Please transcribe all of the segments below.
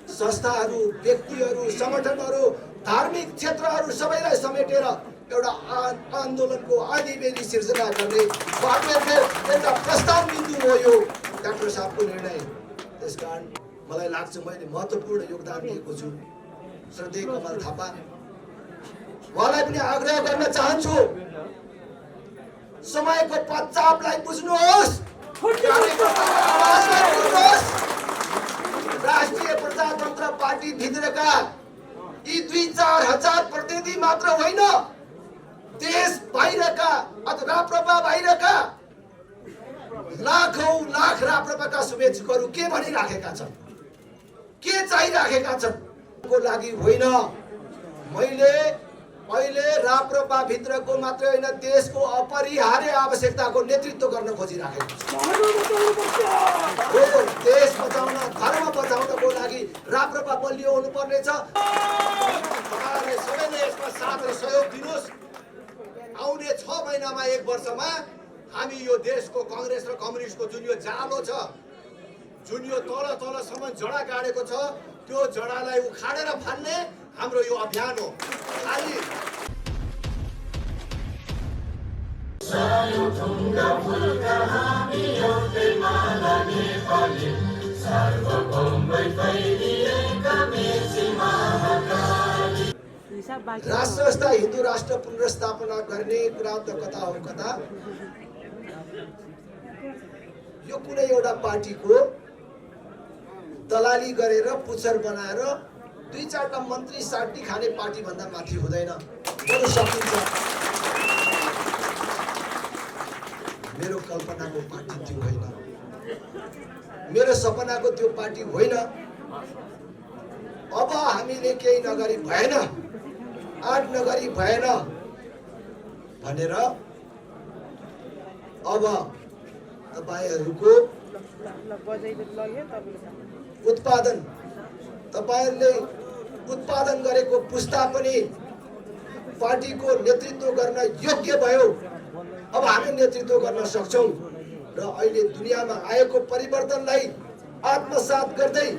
संस्थाहरू, व्यक्तिहरू, सङ्गठनहरू, धार्मिक क्षेत्रहरू सबैलाई समेटेर एउटा आन्दोलनको आदिवेदी सिर्जना गर्ने एउटा प्रस्ताव बिन्दु हो यो डाक्टर साहबको निर्णय। त्यसकारण मलाई लाग्छ मैले महत्त्वपूर्ण योगदान दिएको छु। श्रद्धेय कमल थापा, उहाँलाई पनि आग्रह गर्न चाहन्छु, समयको पश्चातलाई बुझ्नुहोस्, राष्ट्रिय प्रजातन्त्र पार्टी भित्रका यी 2-4 हजार प्रतिनिधि मात्र होइन, देश बाहिरका अथवा राप्रपा बाहिरका लाखौं लाख राप्रपाका शुभेच्छुकहरू के भनिराखेका छन्, के चाहिराखेका छन् को लागि होइन। मैले अहिले राप्रपा भित्रको मात्र होइन, देशको अपरिहार्य आवश्यकताको नेतृत्व गर्न खोजिराखेको छु। देश बचाउन, धर्म बचाउनको लागि राप्रपा बलियो हुनुपर्नेछ। तपाईहरुले सबैले यसमा साथ र सहयोग दिनुहोस्। आउने 6 महिनामा 1 वर्षमा हामी यो देशको कांग्रेस र कम्युनिस्टको जुन यो जालो छ, जुन यो तलसम्म जडा गाडेको छ, त्यो जडालाई उखाडेर फाल्ने हाम्रो यो अभियान हो। खाली राष्ट्र संस्था हिन्दू राष्ट्र पुनर्स्थापना गर्ने कुरा त कता हो कता, यो कुनै एउटा पार्टीको दलाली गरेर पुच्छर बनाएर 2-4टा मन्त्री साटी खाने पार्टी भन्दा माथि हुँदैन। बरु सकिन्छ। मेरो कल्पनाको पार्टी त्यो होइन, मेरो सपनाको त्यो पार्टी होइन। अब हामीले केही नगरी भएन, आठ नगरी भएन भनेर अब तपाईहरुको उत्पादन, तपाईहरुले उत्पादन गरेको पुस्ता पनि पार्टीको नेतृत्व गर्न योग्य भयो। अब हामी नेतृत्व गर्न सक्छौं र अहिले दुनियामा आएको परिवर्तनलाई आत्मसात गर्दै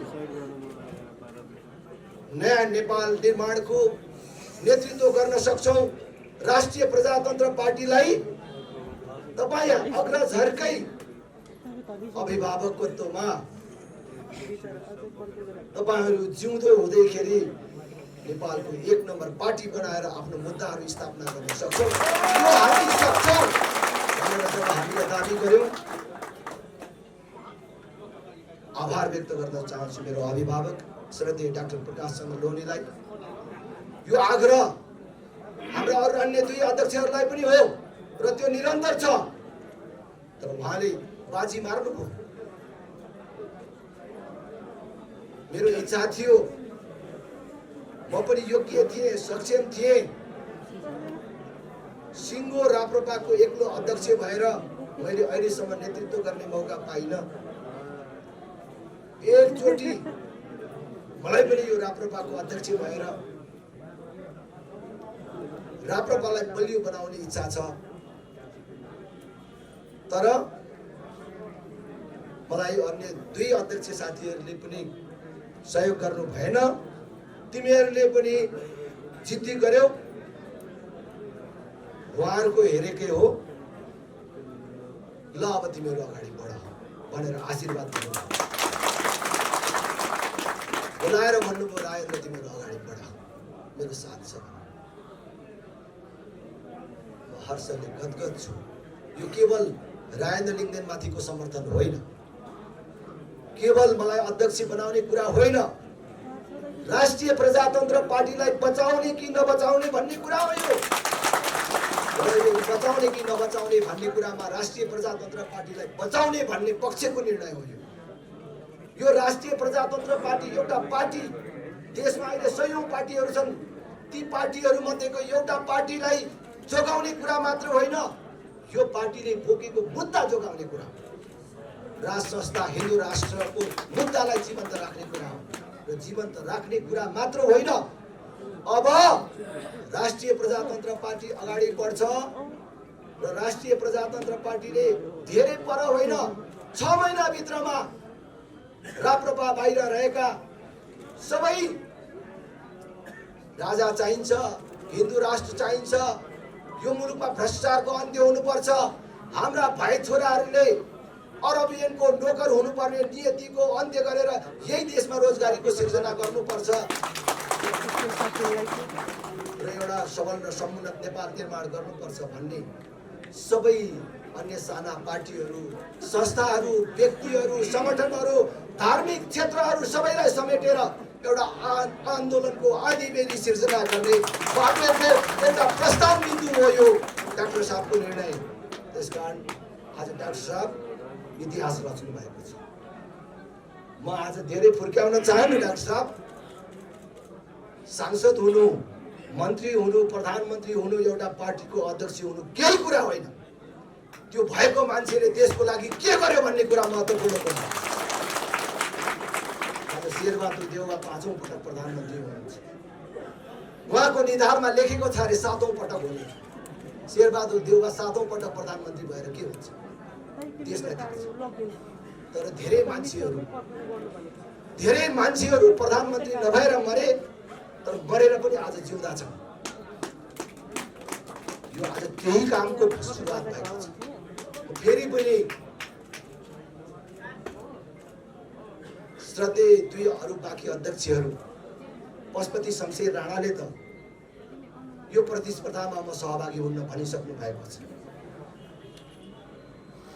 नयाँ नेपाल निर्माणको नेतृत्व गर्न सक्छौं। राष्ट्रिय प्रजातन्त्र पार्टीलाई तपाई अग्रजहरुकै अभिभावकत्वमा तपाईहरु जिउँदो हुँदैखेरि नेपालको 1 नम्बर पार्टी बनाएर आफ्नो मुद्दाहरू स्थापना गर्न सक्छौं। यो हामी सक्छौं भनेर जब हामीले दाबी गर्यौं, आभार व्यक्त गर्न चाहन्छु मेरो अभिभावक श्रद्धेय डाक्टर प्रकाश चन्द्र लोहनीलाई। यो आग्रह हाम्रा अरु अन्य 2 अध्यक्षहरूलाई पनि हो र त्यो निरन्तर छ, तर उहाँले बाजी मार्नुभयो। मेरो इच्छा थियो, म पनि योग्य थिएँ, सक्षम थिएँ, सिङ्गो राप्रपाको एक्लो अध्यक्ष भएर मैले अहिलेसम्म नेतृत्व गर्ने मौका पाइनँ। एकचोटि मलाई पनि यो राप्रपाको अध्यक्ष भएर राप्रपालाई बलियो बनाउने इच्छा छ, तर मलाई अन्य 2 अध्यक्ष साथीहरूले पनि सहयोग गर्नु भएन। तिमीहरूले पनि जिद्दी गर्यौ, उहाँहरूको हेरेकै हो, ल अब तिमीहरू अगाडि बढ भनेर आशीर्वाद दिनुभयो। बोलाएर भन्नुभयो, राजेन्द्र तिमीहरू अगाडि बढ, मेरो साथ छ। म हर्षले गदगद छु। यो केवल राजेन्द्र लिङ्गदेन माथिको समर्थन होइन, केवल मलाई अध्यक्ष बनाउने कुरा होइन, राष्ट्रिय प्रजातन्त्र पार्टीलाई बचाउने कि नबचाउने भन्ने कुरा हो। यो बचाउने कि नबचाउने भन्ने कुरामा राष्ट्रिय प्रजातन्त्र पार्टीलाई बचाउने भन्ने पक्षको निर्णय हो। यो राष्ट्रिय प्रजातन्त्र पार्टी एउटा पार्टी, देशमा अहिले 100औं पार्टीहरू छन्, ती पार्टीहरू मध्येको एउटा पार्टीलाई जोगाउने कुरा मात्र होइन, यो पार्टीले बोकेको मुद्दा जोगाउने कुरा, राष्ट्र संस्था हिन्दू राष्ट्रको मुद्दालाई जीवन्त राख्ने कुरा हो। र जीवन्त राख्ने कुरा मात्र होइन, अब राष्ट्रिय प्रजातन्त्र पार्टी अगाडि बढ्छ र राष्ट्रिय प्रजातन्त्र पार्टीले धेरै पर होइन 6 महिना भित्रमा राप्रपा बाहिर रहेका सबै राजा चाहिन्छ, हिन्दू राष्ट्र चाहिन्छ, यो मुलुकमा भ्रष्टाचारको अन्त्य हुनुपर्छ, हाम्रा भाइ छोराहरूले अरबियनको नोकर हुनुपर्ने नियतिको अन्त्य गरेर यही देशमा रोजगारीको सिर्जना गर्नुपर्छ र एउटा सबल र समुन्नत नेपाल निर्माण गर्नुपर्छ भन्ने सबै अन्य साना पार्टीहरू, संस्थाहरू, व्यक्तिहरू, सङ्गठनहरू, धार्मिक क्षेत्रहरू सबैलाई समेटेर एउटा आन्दोलनको आदिवेदी सिर्जना गर्ने एउटा प्रस्ताव बिन्दु हो यो डाक्टर साहबको निर्णय। त्यसकारण आज डाक्टर साहब इतिहास रच्नु भएको छ। म आज धेरै फुर्क्याउन चाहन्छु डाक्टर साहब, सांसद हुनु, मन्त्री हुनु, प्रधानमन्त्री हुनु, एउटा पार्टीको अध्यक्ष हुनु केही कुरा होइन। त्यो भएको मान्छेले देशको लागि के गर्यो भन्ने कुरा महत्त्वपूर्ण हुन्छ। आज शेरबहादुर देउवा 5औं पटक प्रधानमन्त्री हुनुहुन्छ। उहाँको निधारमा लेखेको छ अरे 7औं पटक हुने। शेरबहादुर देउवा 7औं पटक प्रधानमन्त्री भएर के हुन्छ देशलाई थाहा छ। तर धेरै मान्छेहरू प्रधानमन्त्री नभएर मरे, तर मरेर पनि आज जिउँदा छन्। यो आज त्यही कामको सुरुवात भएको छ। फेरि पनि श्रद्धेय दुई अरू बाँकी अध्यक्षहरू पशुपति शमशेर राणाले त यो प्रतिस्पर्धामा म सहभागी हुन भनिसक्नु भएको छ।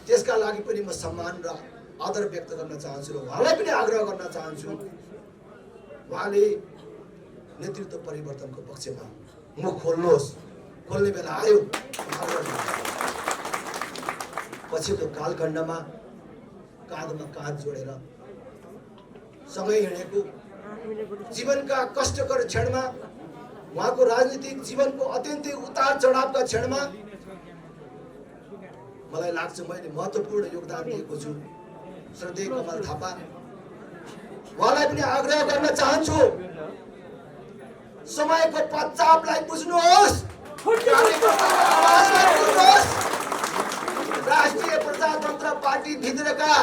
त्यसका लागि पनि म सम्मान र आदर व्यक्त गर्न चाहन्छु र उहाँलाई पनि आग्रह गर्न चाहन्छु, उहाँले नेतृत्व परिवर्तनको पक्षमा मुख खोल्नुहोस्। खोल्ने बेला आयो। पछिल्लो कालखण्डमा काँधमा काँध जोडेर सँगै हिँडेको, जीवनका कष्टकर क्षणमा, उहाँको राजनीतिक जीवनको अत्यन्तै उतार चढावका क्षणमा मलाई लाग्छ मैले महत्त्वपूर्ण योगदान दिएको छु। श्रद्धेय कमल थापा, उहाँलाई पनि आग्रह गर्न चाहन्छु, समयको पश्चापलाई बुझ्नुहोस्, राष्ट्रिय प्रजातन्त्र पार्टी भित्रका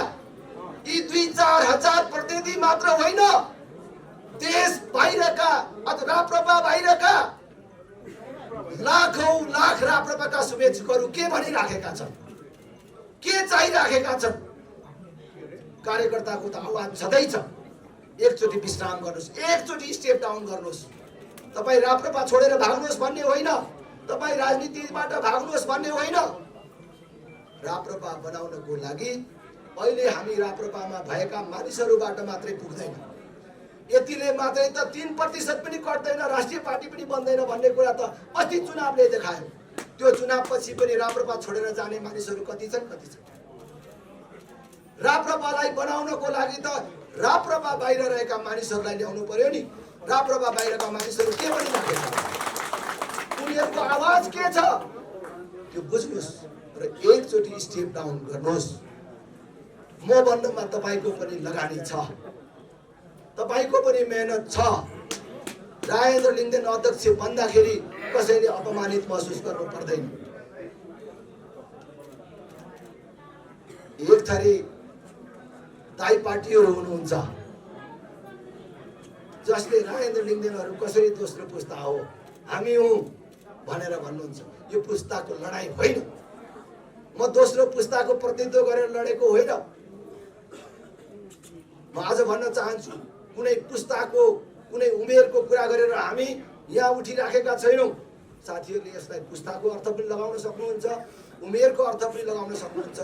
यी 2-4 हजार प्रतिनिधि मात्र होइन, देश बाहिरका अथवा राप्रपा बाहिरका लाखौं लाख राप्रपाका शुभेच्छुकहरू के भनिराखेका छन्, के चाहिराखेका छन्। कार्यकर्ताको त आवाज छँदैछ। एकचोटि विश्राम गर्नुहोस्, एकचोटि स्टेप डाउन गर्नुहोस्। तपाईँ राप्रपा छोडेर भाग्नुहोस् भन्ने होइन, तपाईँ राजनीतिबाट भाग्नुहोस् भन्ने होइन। राप्रपा बनाउनको लागि अहिले हामी राप्रपामा भएका मानिसहरूबाट मात्रै पुग्दैन। यतिले मात्रै त 3% पनि कट्दैन, राष्ट्रिय पार्टी पनि बन्दैन भन्ने कुरा त अस्ति चुनावले देखायो। त्यो चुनावपछि पनि राप्रपा छोडेर जाने मानिसहरू कति छन्? राप्रपालाई बनाउनको लागि त राप्रपा बाहिर रहेका मानिसहरूलाई ल्याउनु पर्यो नि। राप्रपा बाहिरका मानिसहरू के भनिराखेका छन्, उनीहरूको आवाज के छ त्यो बुझ्नुहोस् र एकचोटि स्टेप डाउन गर्नुहोस्। म भन्नमा तपाईको पनि लगानी छ, तपाईको पनि मेहनत छ। राजेन्द्र लिङ्गदेन अध्यक्ष बन्दाखेरि कसैले अपमानित महसुस गर्नु पर्दैन। एक थरी दाइ पार्टीहरू हुनुहुन्छ जसले राजेन्द्र लिङ्गदेनहरू कसरी दोस्रो पुस्ता हो, हामी हौं भनेर भन्नुहुन्छ। यो पुस्ताको लडाई होइन। म दोस्रो पुस्ताको प्रतिनिधित्व गरेर लडेको होइन। म आज भन्न चाहन्छु, कुनै पुस्ताको कुनै उमेरको कुरा गरेर हामी यहाँ उठिराखेका छैनौँ। साथीहरूले यसलाई पुस्ताको अर्थ पनि लगाउन सक्नुहुन्छ, उमेरको अर्थ पनि लगाउन सक्नुहुन्छ।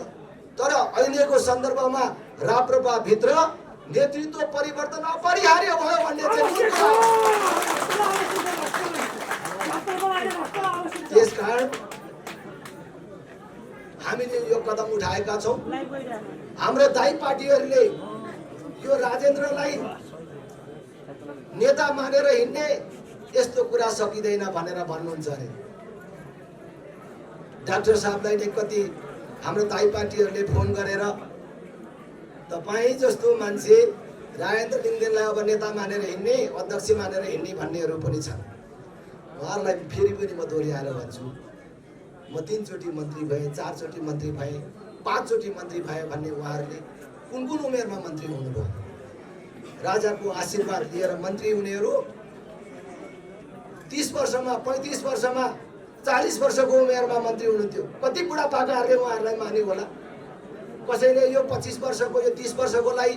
तर अहिलेको सन्दर्भमा राप्रपा भित्र नेतृत्व परिवर्तन अपरिहार्य भयो भन्ने चाहिँ त्यसकारण हामीले यो कदम उठाएका छौँ। हाम्रो दाइ पार्टीहरूले यो राजेन्द्रलाई नेता मानेर हिँड्ने यस्तो कुरा सकिँदैन भनेर भन्नुहुन्छ अरे। डाक्टर साहबलाई नै कति हाम्रो दाइ पार्टीहरूले फोन गरेर तपाईँ जस्तो मान्छे राजेन्द्र लिङ्गदेनलाई अब नेता मानेर हिँड्ने, अध्यक्ष मानेर हिँड्ने भन्नेहरू पनि छन्। उहाँहरूलाई फेरि पनि म दोहोऱ्याएर भन्छु, म 3 चोटि मन्त्री भएँ, 4 चोटि मन्त्री भएँ, 5 चोटि मन्त्री भएँ भन्ने उहाँहरूले कुन कुन उमेरमा मन्त्री हुनुभयो? राजाको आशीर्वाद लिएर मन्त्री हुनेहरू 30 वर्षमा 35 वर्षमा 40 वर्षको उमेरमा मन्त्री हुनुहुन्थ्यो। कति बुढापाकाहरूले उहाँहरूलाई माने होला। कसैले यो 25 वर्षको यो 30 वर्षकोलाई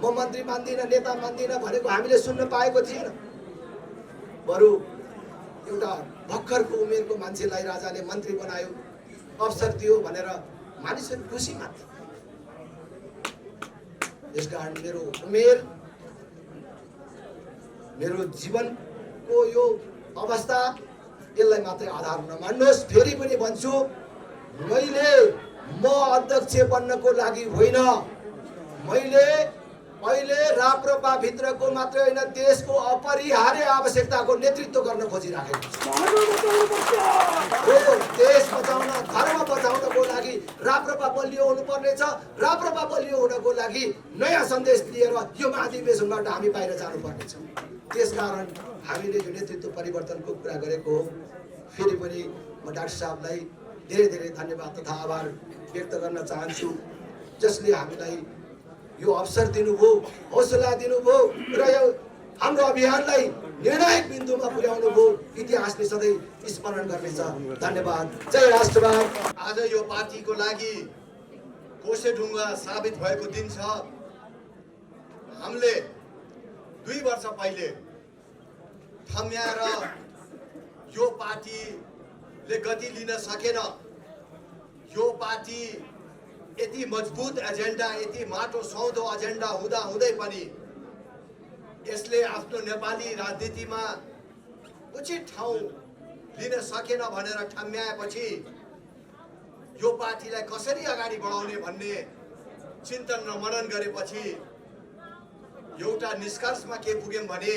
म मन्त्री मान्दिनँ नेता मान्दिनँ भनेको हामीले सुन्न पाएको थिएन। बरु एउटा भर्खरको उमेरको मान्छेलाई राजाले मन्त्री बनायो, अवसर दियो भनेर मानिसहरू खुसी मान्थे। यसकारण मेरो उमेर, मेरो जीवनको यो अवस्था यसलाई मात्रै आधार नमान्नुहोस्। फेरि पनि भन्छु, म अध्यक्ष बन्नको लागि होइन, मैले अहिले राप्रपा भित्रको मात्रै होइन देशको अपरिहार्य आवश्यकताको नेतृत्व गर्न खोजिराखेको छु। देश बचाउन, धर्म बचाउनको लागि राप्रपा बलियो हुनुपर्नेछ। राप्रपा बलियो हुनको लागि नयाँ सन्देश लिएर यो महाधिवेशनबाट हामी बाहिर जानुपर्नेछ। त्यसकारण हामीले यो नेतृत्व परिवर्तनको कुरा गरेको हो। फेरि पनि म डाक्टर साहबलाई धेरै धेरै धन्यवाद तथा आभार व्यक्त गर्न चाहन्छु, जसले हामीलाई यो अवसर दिनुभयो, हौसला दिनुभयो र यो हाम्रो अभियानलाई निर्णायक बिन्दुमा पुर्याउनु भयो। इतिहासले सधैँ स्मरण गर्नेछ। धन्यवाद। जय राष्ट्रवाद। आज यो पार्टीको लागि कोसेढुङ्गा साबित भएको दिन छ। हामीले 2 वर्ष पहिले थम्याएर यो पार्टीले गति लिन सकेन। यो पार्टी यति मजबुत एजेन्डा, यति माटो सौदो एजेन्डा हुँदा हुँदै पनि यसले आफ्नो नेपाली राजनीतिमा उचित ठाउँ लिन सकेन भनेर ठम्याएपछि यो पार्टीलाई कसरी अगाडि बढाउने भन्ने चिन्तन र मनन गरेपछि एउटा निष्कर्षमा के पुग्यौं भने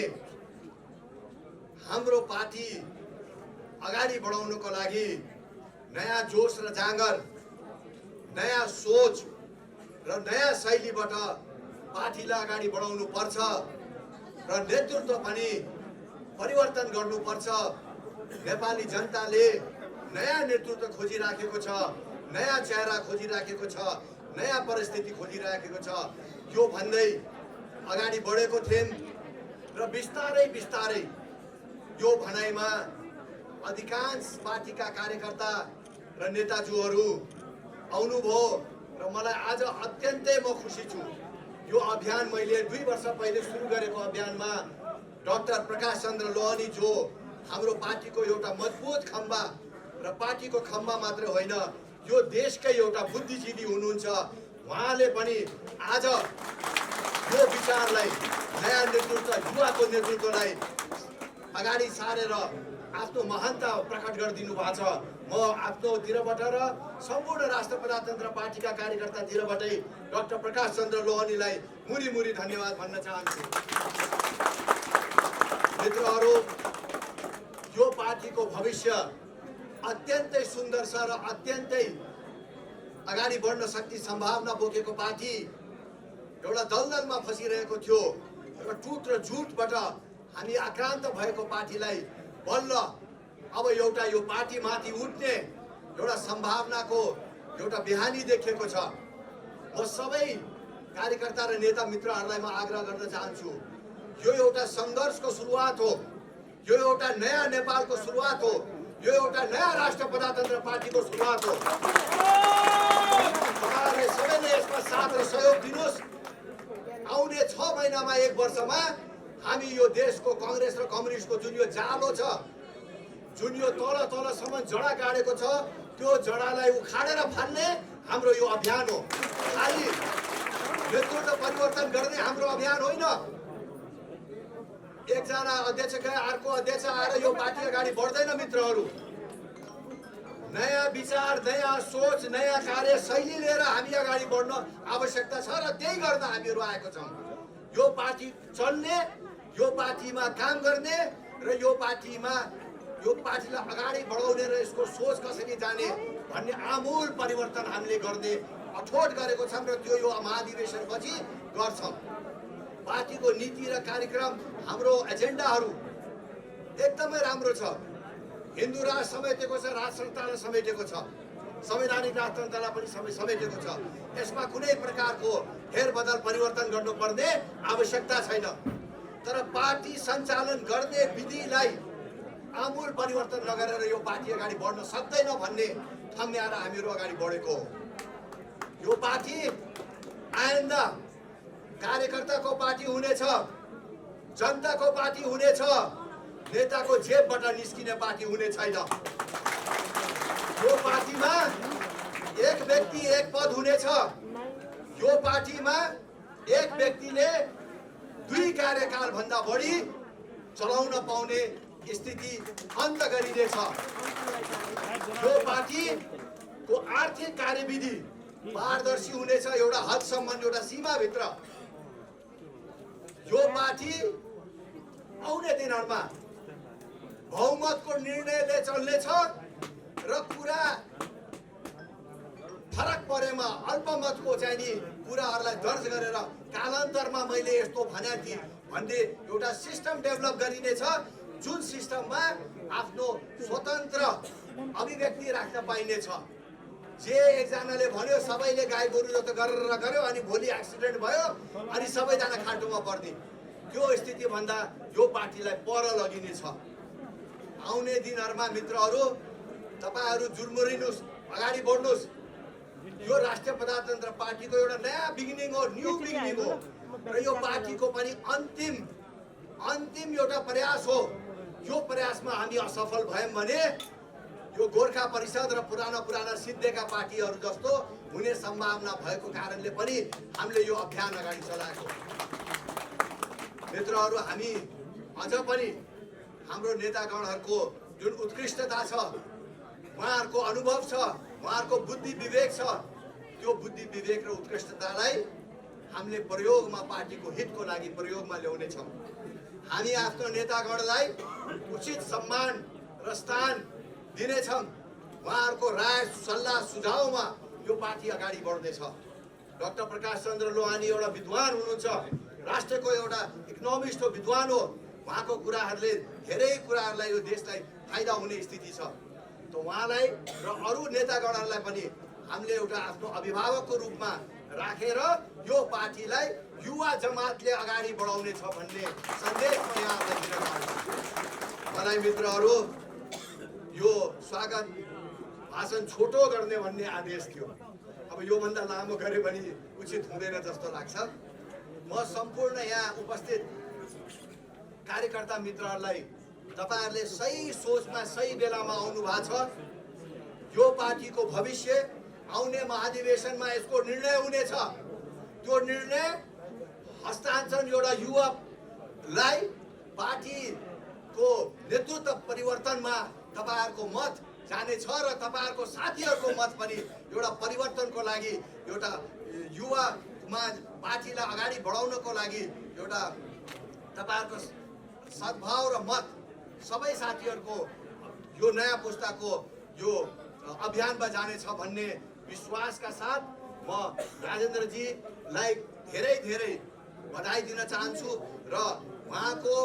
हाम्रो पार्टी अगाडि बढाउनको लागि नयाँ जोश र जाँगर, नयाँ सोच र नयाँ शैलीबाट पार्टीलाई अगाडि बढाउनु पर्छ र नेतृत्व पनि परिवर्तन गर्नुपर्छ। नेपाली जनताले नयाँ नेतृत्व खोजिराखेको छ, नयाँ चेहरा खोजिराखेको छ, नयाँ परिस्थिति खोजिराखेको छ। यो भन्दै अगाडि बढेको थियौं र बिस्तारै बिस्तारै यो भनाइमा अधिकांश पार्टीका कार्यकर्ता र नेताजुहरू आउनुभयो र मलाई आज अत्यन्तै म खुसी छु। यो अभियान मैले 2 वर्ष पहिले सुरु गरेको अभियानमा डाक्टर प्रकाश चन्द्र लोहानी जो हाम्रो पार्टीको एउटा मजबुत खम्बा र पार्टीको खम्बा मात्र होइन, यो देशकै एउटा बुद्धिजीवी हुनुहुन्छ। उहाँले पनि आज यो विचारलाई, नयाँ नेतृत्व, युवाको नेतृत्वलाई अगाडि सारेर आफ्नो महानता प्रकट गरिदिनु भएको छ। म आफ्नोतिरबाट र सम्पूर्ण राष्ट्र प्रजातन्त्र पार्टीका कार्यकर्तातिरबाटै डाक्टर प्रकाश चन्द्र लोहानीलाई मुरी मुरी धन्यवाद भन्न चाहन्छु। मित्रहरू, यो पार्टीको भविष्य अत्यन्तै सुन्दर छ र अत्यन्तै अगाडि बढ्न सक्ने सम्भावना बोकेको पार्टी एउटा दलदलमा फसिरहेको थियो र टुट र झुटबाट हामी आक्रान्त भएको पार्टीलाई बल्ल अब एउटा यो पार्टी माथि उठ्ने एउटा सम्भावनाको एउटा बिहानी देखिएको छ। म सबै कार्यकर्ता र नेता मित्रहरूलाई म आग्रह गर्न चाहन्छु, यो एउटा सङ्घर्षको सुरुवात हो, यो एउटा नयाँ नेपालको सुरुवात हो, यो एउटा नयाँ राष्ट्र प्रजातन्त्र पार्टीको सुरुवात हो। तपाईँहरूले सबैले यसमा साथ र सहयोग दिनुहोस्। आउने 6 महिनामा 1 वर्षमा हामी यो देशको कांग्रेस र कम्युनिस्टको जुन यो जालो छ, जुन यो तल तलसम्म जडा गाडेको छ, त्यो जडालाई उखाडेर फाल्ने हाम्रो यो अभियान हो। खाली नेतृत्व परिवर्तन गर्ने हाम्रो अभियान होइन। एकजना अध्यक्ष गए, अर्को अध्यक्ष आएर यो पार्टी अगाडि बढ्दैन। मित्रहरू, नयाँ विचार, नयाँ सोच, नयाँ कार्यशैली लिएर हामी अगाडि बढ्न आवश्यकता छ र त्यही गर्न हामीहरू आएको छौँ। यो पार्टी चल्ने, यो पार्टीमा काम गर्ने र यो पार्टीलाई अगाडि बढाउने र यसको सोच कसरी जाने भन्ने आमूल परिवर्तन हामीले गर्ने अठोट गरेको छौँ र त्यो यो महाधिवेशनपछि गर्छौँ। पार्टीको नीति र कार्यक्रम, हाम्रो एजेन्डाहरू एकदमै राम्रो छ। हिन्दू राज समेटेको छ, राज संस्थानलाई समेटेको छ। संवैधानिक राजतन्त्रलाई पनि समेटेको छ। यसमा कुनै प्रकारको फेरबदल परिवर्तन गर्नुपर्ने आवश्यकता छैन। तर पार्टी सञ्चालन गर्ने विधिलाई आमूल परिवर्तन नगरेर यो पार्टी अगाडि बढ्न सक्दैन भन्ने ठम्ब्याएर हामीहरू अगाडि बढेको हो। यो पार्टी आइन्दा कार्यकर्ताको पार्टी हुनेछ, जनताको पार्टी हुनेछ, नेताको जेबबाट निस्किने पार्टी हुने छैन। यो पार्टीमा एक व्यक्ति एक पद हुनेछ। यो पार्टीमा एक व्यक्तिले 2 कार्यकाल भन्दा बढी चलाउन पाउने स्थिति अन्त गरिनेछ। यो पार्टीको आर्थिक कार्यविधि पारदर्शी हुनेछ, एउटा हदसम्म, एउटा सीमाभित्र। यो पार्टी आउने दिनहरूमा बहुमतको निर्णयले चल्नेछ र कुरा फरक परेमा अल्पमतको चाहिँ नि कुराहरूलाई दर्ज गरेर कालान्तरमा मैले यस्तो भने थिएँ भन्ने एउटा सिस्टम डेभलप गरिनेछ, जुन सिस्टममा आफ्नो स्वतन्त्र अभिव्यक्ति राख्न पाइनेछ। जे एकजनाले भन्यो सबैले गाई गोरु जस्तो गरेर गर्यो अनि भोलि एक्सिडेन्ट भयो अनि सबैजना खाटोमा पर्ने, त्यो स्थिति भन्दा यो पार्टीलाई पर लगिनेछ। आउने दिनहरूमा मित्रहरू, तपाईहरू जुर्मुरिनुहोस्, अगाडि बढ्नुहोस्। यो राष्ट्रिय प्रजातन्त्र पार्टीको एउटा नयाँ बिगिनिङ हो, न्यू बिगिनिङ हो र यो पार्टीको पनि अन्तिम एउटा प्रयास हो। यो प्रयासमा हामी असफल भयौँ भने यो गोर्खा परिषद र पुराना सिद्धेका पार्टीहरू जस्तो हुने सम्भावना भएको कारणले पनि हामीले यो अभियान अगाडि चलाएको। मित्रहरू, हामी अझ पनि हाम्रो नेतागणहरूको जुन उत्कृष्टता छ, उहाँहरूको अनुभव छ, उहाँहरूको बुद्धि विवेक छ, त्यो बुद्धि विवेक र उत्कृष्टतालाई हामीले प्रयोगमा, पार्टीको हितको लागि प्रयोगमा ल्याउनेछौँ। हामी आफ्नो नेतागणलाई उचित सम्मान र स्थान दिनेछौँ। उहाँहरूको राय, सल्लाह, सुझावमा यो पार्टी अगाडि बढ्दैछ। डाक्टर प्रकाश चन्द्र लोहानी एउटा विद्वान हुनुहुन्छ, राष्ट्रको एउटा इकोनोमिस्ट हो, विद्वान हो। उहाँको कुराहरूले धेरै कुराहरूलाई यो देशलाई फाइदा हुने स्थिति छ। त उहाँलाई र अरू नेतागणहरूलाई पनि हामीले एउटा आफ्नो अभिभावकको रूपमा राखेर यो पार्टीलाई युवा जमातले अगाडि बढाउने छ भन्ने सन्देश म यहाँलाई दिन चाहन्छु। मलाई मित्रहरू, यो स्वागत भाषण छोटो गर्ने भन्ने आदेश थियो। अब योभन्दा लामो गरे भने उचित हुँदैन जस्तो लाग्छ। म सम्पूर्ण यहाँ उपस्थित कार्यकर्ता मित्रहरूलाई, तपाईहरूले सही सोचमा सही बेलामा आउनु भएको छ। यो पार्टीको भविष्य आउने महाधिवेशनमा यसको निर्णय हुनेछ। त्यो निर्णय हस्तान्तरण एउटा युवालाई पार्टीको नेतृत्व परिवर्तनमा तपाईहरूको मत जानेछ र तपाईहरूको साथीहरूको मत पनि एउटा परिवर्तनको लागि, एउटा युवामा पार्टीलाई अगाडि बढाउनको लागि एउटा तपाईहरूको सद्भाव र मत सबै साथीहरूको यो नयाँ पुस्ताको यो अभियानमा जानेछ भन्ने विश्वासका साथ म राजेन्द्रजीलाई धेरै धेरै बधाई दिन चाहन्छु र उहाँको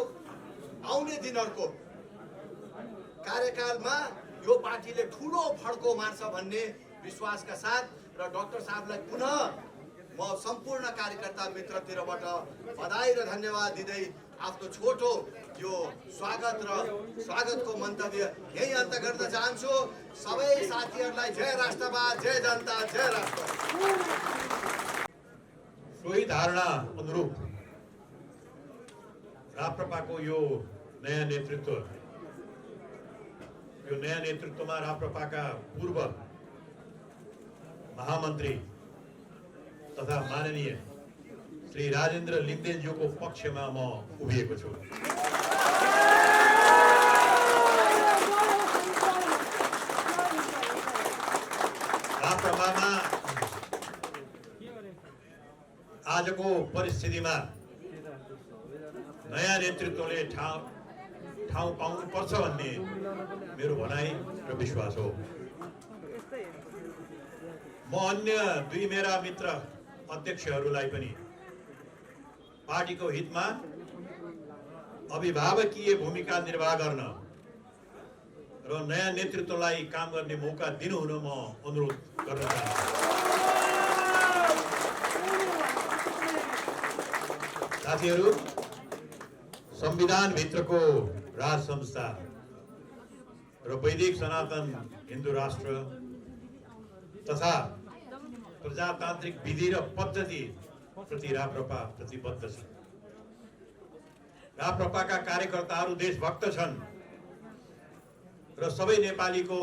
आउने दिनहरूको कार्यकालमा यो पार्टीले ठुलो फड्को मार्छ भन्ने विश्वासका साथ र डाक्टर साहबलाई पुनः म सम्पूर्ण कार्यकर्ता मित्रतिरबाट बधाई र धन्यवाद दिँदै आफ्नो छोटो यो स्वागतको मन्तव्य यही अन्त गर्न चाहन्छु। सबै साथीहरूलाई जय राष्ट्रवाद, जय जनता, जय राष्ट्र। सोही धारणा अनुरूप राप्रपाको यो नयाँ नेतृत्वमा राप्रपाका पूर्व महामन्त्री तथा माननीय श्री राजेन्द्र लिङ्गदेनज्यूको पक्षमा म उभिएको छु। राप्रपामा आजको परिस्थितिमा नयाँ नेतृत्वले ठाउँ पाउनुपर्छ भन्ने मेरो भनाइ र विश्वास हो। म अन्य 2 मेरा मित्र अध्यक्षहरूलाई पनि पार्टीको हितमा अभिभावकीय भूमिका निर्वाह गर्न र नयाँ नेतृत्वलाई काम गर्ने मौका दिनु हुन म अनुरोध गर्न चाहन्छु। साथीहरू, संविधानभित्रको राज संस्था र वैदिक सनातन हिन्दू राष्ट्र तथा प्रजातान्त्रिक विधि र पद्धति प्रति राप्रपा प्रतिबद्ध छ। राप्रपाका कार्यकर्ताहरू देशभक्त छन् र सबै नेपालीको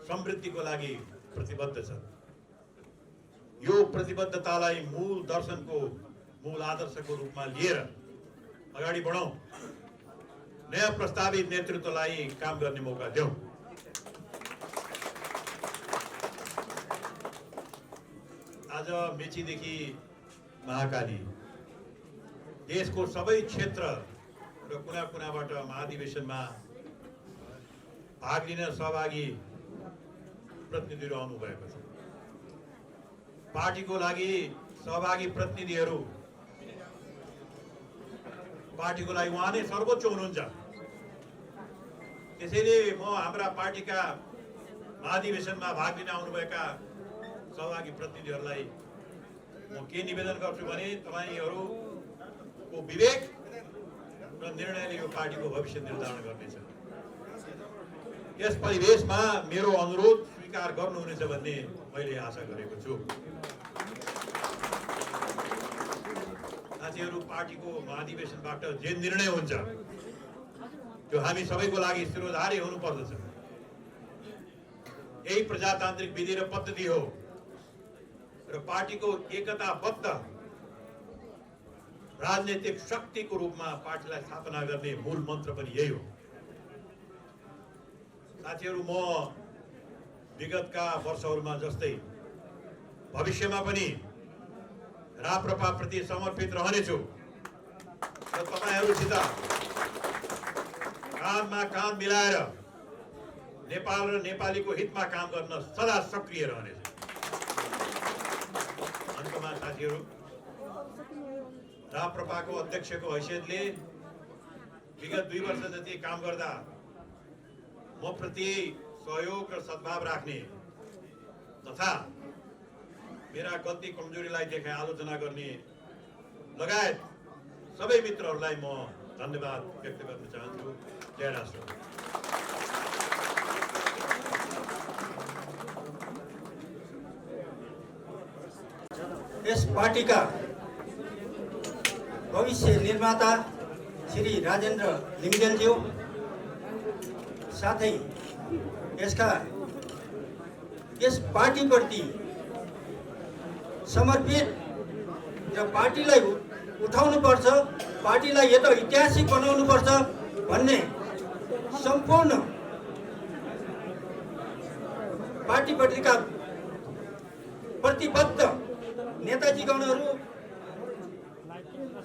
समृद्धिको लागि प्रतिबद्ध छन्। यो प्रतिबद्धतालाई मूल दर्शनको मूल आदर्शको रूपमा लिएर अगाडि बढौं, नयाँ प्रस्तावित नेतृत्वलाई काम गर्ने मौका देऊ। आज मेचीदेखि महाकाली देशको सबै क्षेत्र र कुना कुनाबाट महाधिवेशनमा भाग लिन सहभागी प्रतिनिधिहरू आउनुभएको छ। पार्टीको लागि सहभागी प्रतिनिधिहरू पार्टीको लागि उहाँ नै सर्वोच्च हुनुहुन्छ। त्यसैले म हाम्रा पार्टीका महाधिवेशनमा भाग लिन आउनुभएका सहभागी प्रतिनिधिहरूलाई म के निवेदन गर्छु भने तपाईहरुको विवेक र निर्णयले यो पार्टीको भविष्य निर्धारण गर्नेछ। यस परिवेशमा मेरो अनुरोध स्वीकार गर्नुहुनेछ भन्ने मैले आशा गरेको छु। साथीहरू, पार्टीको महाधिवेशनबाट जे निर्णय हुन्छ त्यो हामी सबैको लागि शिरोधार्य हुनुपर्दछ। यही प्रजातान्त्रिक विधि र पद्धति हो र पार्टीको एकताबद्ध राजनीतिक शक्तिको रूपमा पार्टीलाई स्थापना गर्ने मूल मन्त्र पनि यही हो। साथीहरू, म विगतका वर्षहरूमा जस्तै भविष्यमा पनि राप्रपा प्रति समर्पित रहनेछु र तपाईहरुसित काँधमा काँध मिलाएर नेपाल र नेपालीको हितमा काम गर्न सदा सक्रिय रहनेछु। अन्तमा साथीहरू, राप्रपाको अध्यक्षको हैसियतले विगत 2 वर्ष जति काम गर्दा म प्रति सहयोग र सद्भाव राख्ने तथा मेरा गल्ती कमजोरीलाई देखाइ आलोचना गर्ने लगायत सबै मित्रहरूलाई म धन्यवाद व्यक्त गर्न चाहन्छु। जय राष्ट्र। यस पार्टीका भविष्य निर्माता श्री राजेन्द्र लिङ्गदेनज्यू साथै यस पार्टीप्रति समर्पित र पार्टीलाई उठाउनुपर्छ, पार्टीलाई यता ऐतिहासिक बनाउनुपर्छ भन्ने सम्पूर्ण पार्टीप्रतिका प्रतिबद्ध नेताजीगणहरू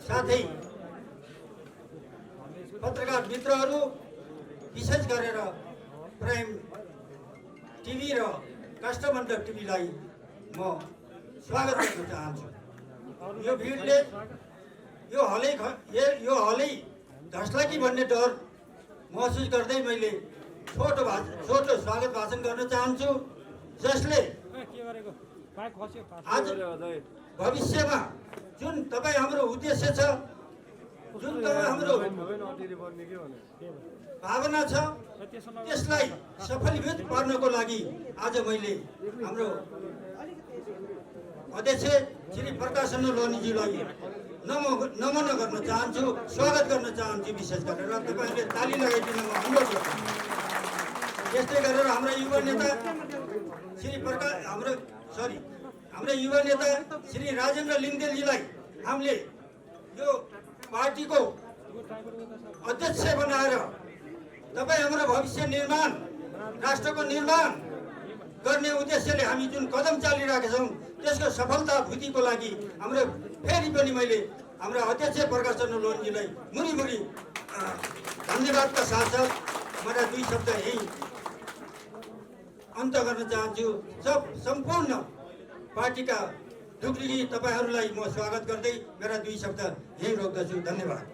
साथै पत्रकार मित्रहरू, विशेष गरेर प्राइम टिभी र काष्ठमण्डल टिभीलाई म स्वागत गर्न चाहन्छु। यो भिडले यो हलै धस्ला कि भन्ने डर महसुस गर्दै मैले छोटो स्वागत भाषण गर्न चाहन्छु, जसले आज भविष्यमा जुन तपाईँ हाम्रो उद्देश्य छ, जुन तपाईँ हाम्रो भावना छ, त्यसलाई सफलीभूत पार्नको लागि आज मैले हाम्रो अध्यक्ष श्री प्रकाशचन्द्र लोहनीज्यूलाई नमन गर्न चाहन्छु, स्वागत गर्न चाहन्छु। विशेष गरेर तपाईँहरूले ताली लगाइदिनु म अनुरोध गर्छु। त्यस्तै गरेर हाम्रा युवा नेता युवा नेता श्री राजेन्द्र लिङ्गदेनजीलाई हामीले यो पार्टीको अध्यक्ष बनाएर तपाईँ हाम्रो भविष्य निर्माण, राष्ट्रको निर्माण गर्ने उद्देश्यले हामी जुन कदम चालिरहेका छौँ त्यसको सफलता भुतिको लागि हाम्रो फेरि पनि मैले हाम्रा अध्यक्ष प्रकाशचन्द्र लोहनीजीलाई मुरी धन्यवादका साथसाथ मेरा 2 शब्द यही अन्त गर्न चाहन्छु। सम्पूर्ण पार्टीका ढुक्री तपाईहरूलाई म स्वागत गर्दै मेरा 2 शब्द यही रोक्दछु। धन्यवाद।